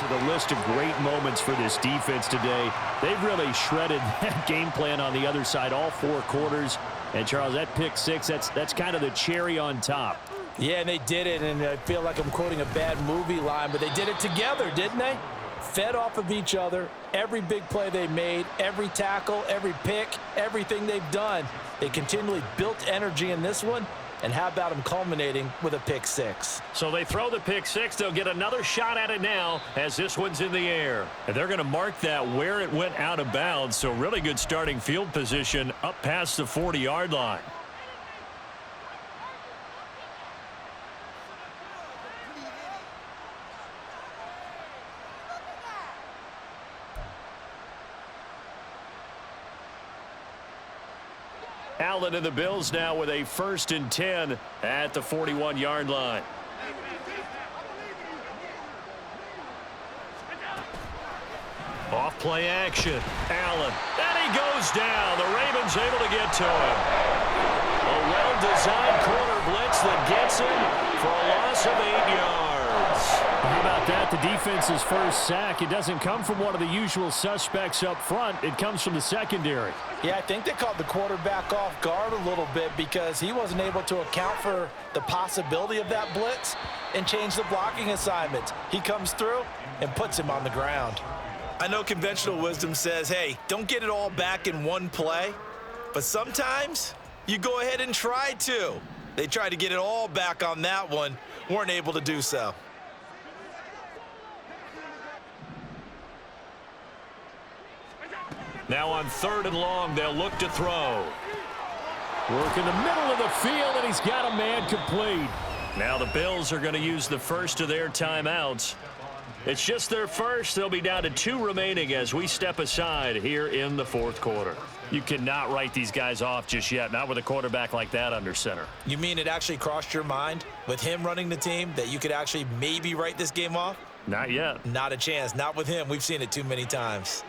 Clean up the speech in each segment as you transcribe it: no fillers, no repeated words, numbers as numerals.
to the list of great moments for this defense today. They've really shredded that game plan on the other side all 4 quarters. And, Charles, that pick six, that's kind of the cherry on top. Yeah, and they did it, and I feel like I'm quoting a bad movie line, but they did it together, didn't they? Fed off of each other, every big play they made, every tackle, every pick, everything they've done. They continually built energy in this one, and how about them culminating with a pick six? So they throw the pick six. They'll get another shot at it now as this one's in the air. And they're going to mark that where it went out of bounds, so really good starting field position up past the 40-yard line. Allen and the Bills now with a 1st and 10 at the 41-yard line. Off play action. Allen. And he goes down. The Ravens able to get to him. A well-designed corner blitz that gets him for a loss of 8 yards. How about that? The defense's first sack. It doesn't come from one of the usual suspects up front. It comes from the secondary. Yeah, I think they caught the quarterback off guard a little bit because he wasn't able to account for the possibility of that blitz and change the blocking assignment. He comes through and puts him on the ground. I know conventional wisdom says, hey, don't get it all back in one play, but sometimes you go ahead and try to. They tried to get it all back on that one, weren't able to do so. Now on 3rd and long, they'll look to throw. Work in the middle of the field, and he's got a man complete. Now the Bills are going to use the first of their timeouts. It's just their first. They'll be down to 2 remaining as we step aside here in the 4th quarter. You cannot write these guys off just yet, not with a quarterback like that under center. You mean it actually crossed your mind with him running the team that you could actually maybe write this game off? Not yet. Not a chance. Not with him. We've seen it too many times.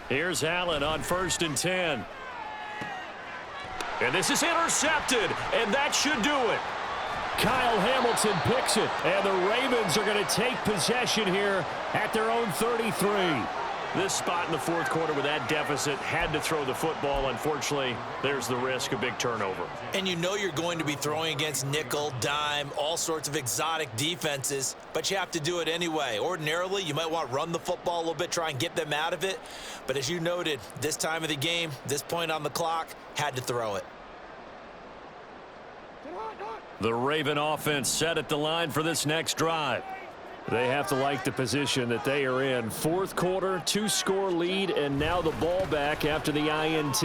Here's Allen on 1st and 10. And this is intercepted, and that should do it. Kyle Hamilton picks it, and the Ravens are going to take possession here at their own 33. This spot in the 4th quarter with that deficit had to throw the football. Unfortunately, there's the risk of big turnover. And you know you're going to be throwing against nickel, dime, all sorts of exotic defenses, but you have to do it anyway. Ordinarily, you might want to run the football a little bit, try and get them out of it. But as you noted, this time of the game, this point on the clock, had to throw it. The Raven offense set at the line for this next drive. They have to like the position that they are in. 4th quarter, 2-score lead, and now the ball back after the INT.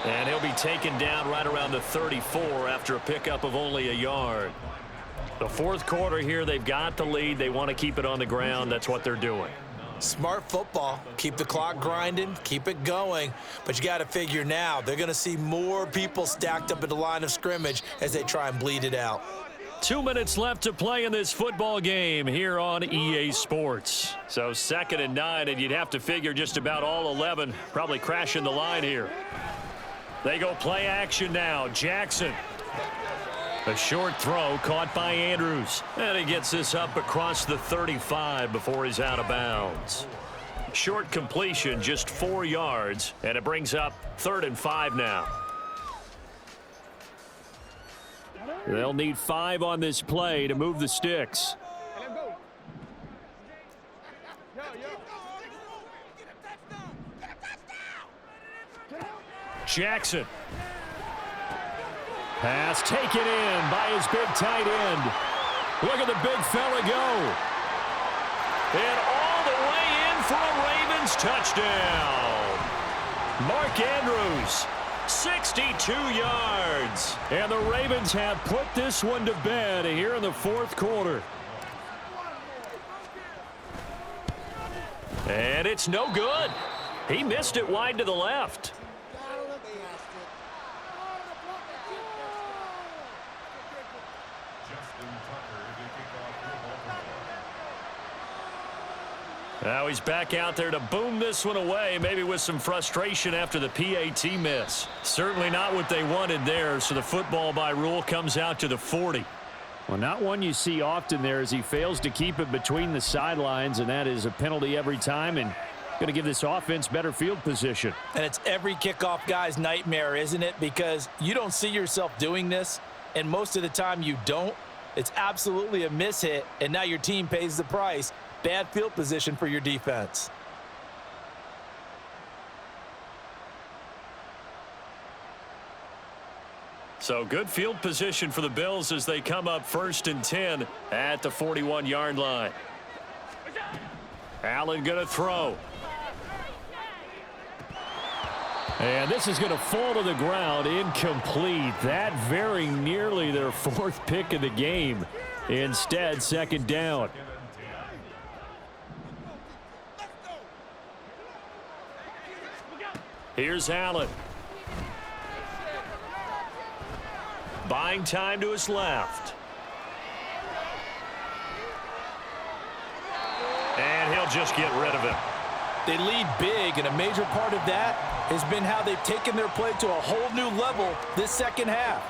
And he'll be taken down right around the 34 after a pickup of only a yard. The 4th quarter here, they've got the lead. They want to keep it on the ground. That's what they're doing. Smart football. Keep the clock grinding, keep it going. But you got to figure now, they're going to see more people stacked up at the line of scrimmage as they try and bleed it out. 2 minutes left to play in this football game here on EA Sports. So 2nd and 9, and you'd have to figure just about all 11 probably crashing the line here. They go play action now. Jackson. A short throw caught by Andrews. And he gets this up across the 35 before he's out of bounds. Short completion, just 4 yards, and it brings up 3rd and 5 now. They'll need 5 on this play to move the sticks. Jackson. Pass taken in by his big tight end. Look at the big fella go. And all the way in for a Ravens touchdown. Mark Andrews. 62 yards. And the Ravens have put this one to bed here in the 4th quarter. And it's no good. He missed it wide to the left. Now he's back out there to boom this one away, maybe with some frustration after the PAT miss. Certainly not what they wanted there, so the football by rule comes out to the 40. Well, not one you see often there as he fails to keep it between the sidelines, and that is a penalty every time and going to give this offense better field position. And it's every kickoff guy's nightmare, isn't it? Because you don't see yourself doing this, and most of the time you don't. It's absolutely a mishit, and now your team pays the price. Bad field position for your defense. So good field position for the Bills as they come up 1st and 10 at the 41-yard line. Allen going to throw. And this is going to fall to the ground, incomplete. That very nearly their 4th pick of the game. Instead, 2nd down. Here's Allen. Buying time to his left. And he'll just get rid of it. They lead big, and a major part of that has been how they've taken their play to a whole new level this second half.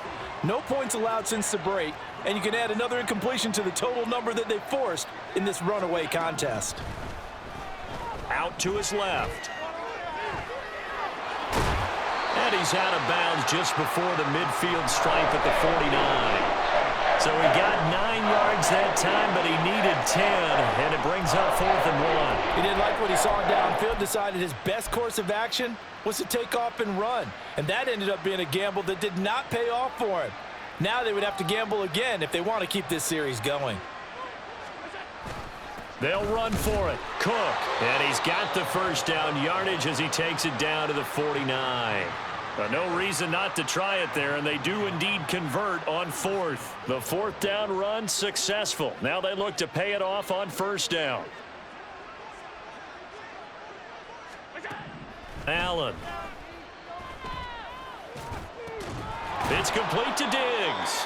No points allowed since the break, and you can add another incompletion to the total number that they forced in this runaway contest. Out to his left. And he's out of bounds just before the midfield stripe at the 49. So he got 9 yards that time, but he needed 10, and it brings up 4th and 1. He didn't like what he saw downfield, decided his best course of action was to take off and run. And that ended up being a gamble that did not pay off for him. Now they would have to gamble again if they want to keep this series going. They'll run for it. Cook. And he's got the 1st down yardage as he takes it down to the 49. No reason not to try it there, and they do indeed convert on 4th. The 4th down run successful. Now they look to pay it off on 1st down. Allen. It's complete to Diggs.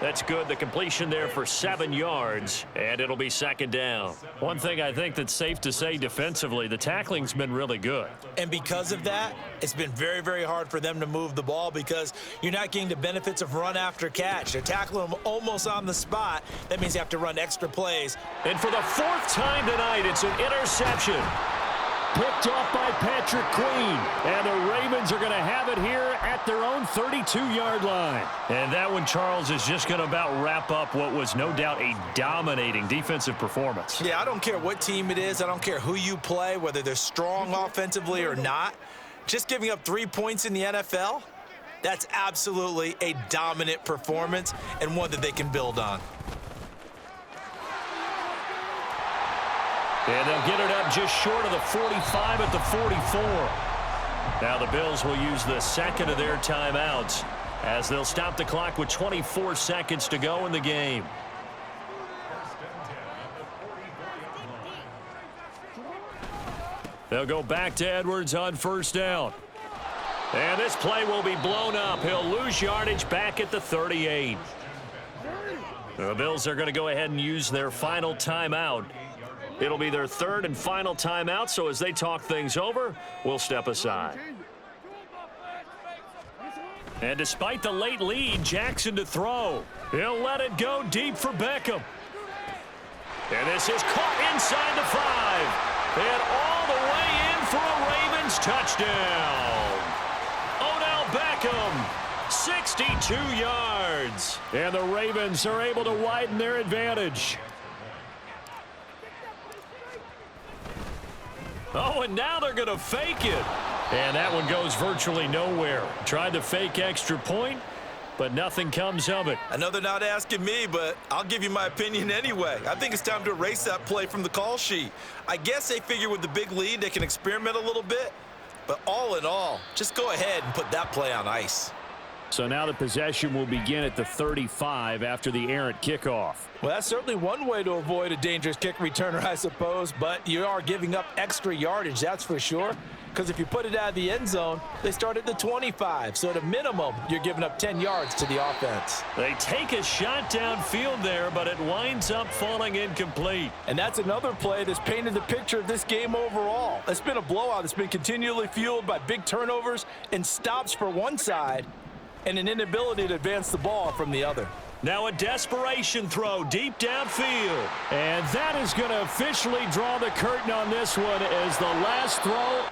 That's good. The completion there for 7 yards, and it'll be 2nd down. One thing I think that's safe to say defensively, the tackling's been really good. And because of that, it's been very, very hard for them to move the ball because you're not getting the benefits of run after catch. They're tackling them almost on the spot. That means you have to run extra plays. And for the 4th time tonight, it's an interception. Picked off by Patrick Queen. And the Ravens are going to have it here at their own 32-yard line. And that one, Charles, is just going to about wrap up what was no doubt a dominating defensive performance. Yeah, I don't care what team it is. I don't care who you play, whether they're strong offensively or not. Just giving up 3 points in the NFL, that's absolutely a dominant performance and one that they can build on. And they'll get it up just short of the 45 at the 44. Now the Bills will use the 2nd of their timeouts as they'll stop the clock with 24 seconds to go in the game. They'll go back to Edwards on 1st down. And this play will be blown up. He'll lose yardage back at the 38. The Bills are going to go ahead and use their final timeout. It'll be their 3rd and final timeout, so as they talk things over, we'll step aside. And despite the late lead, Jackson to throw. He'll let it go deep for Beckham. And this is caught inside the 5. And all the way in for a Ravens touchdown. Odell Beckham, 62 yards. And the Ravens are able to widen their advantage. Oh, and now they're going to fake it. And that one goes virtually nowhere. Tried to fake extra point, but nothing comes of it. I know they're not asking me, but I'll give you my opinion anyway. I think it's time to erase that play from the call sheet. I guess they figure with the big lead they can experiment a little bit, but all in all, just go ahead and put that play on ice. So now the possession will begin at the 35 after the errant kickoff. Well, that's certainly one way to avoid a dangerous kick returner, I suppose, but you are giving up extra yardage, that's for sure. Because if you put it out of the end zone, they start at the 25. So at a minimum, you're giving up 10 yards to the offense. They take a shot downfield there, but it winds up falling incomplete. And that's another play that's painted the picture of this game overall. It's been a blowout. It's been continually fueled by big turnovers and stops for one side and an inability to advance the ball from the other. Now a desperation throw deep downfield. And that is going to officially draw the curtain on this one as the last throw.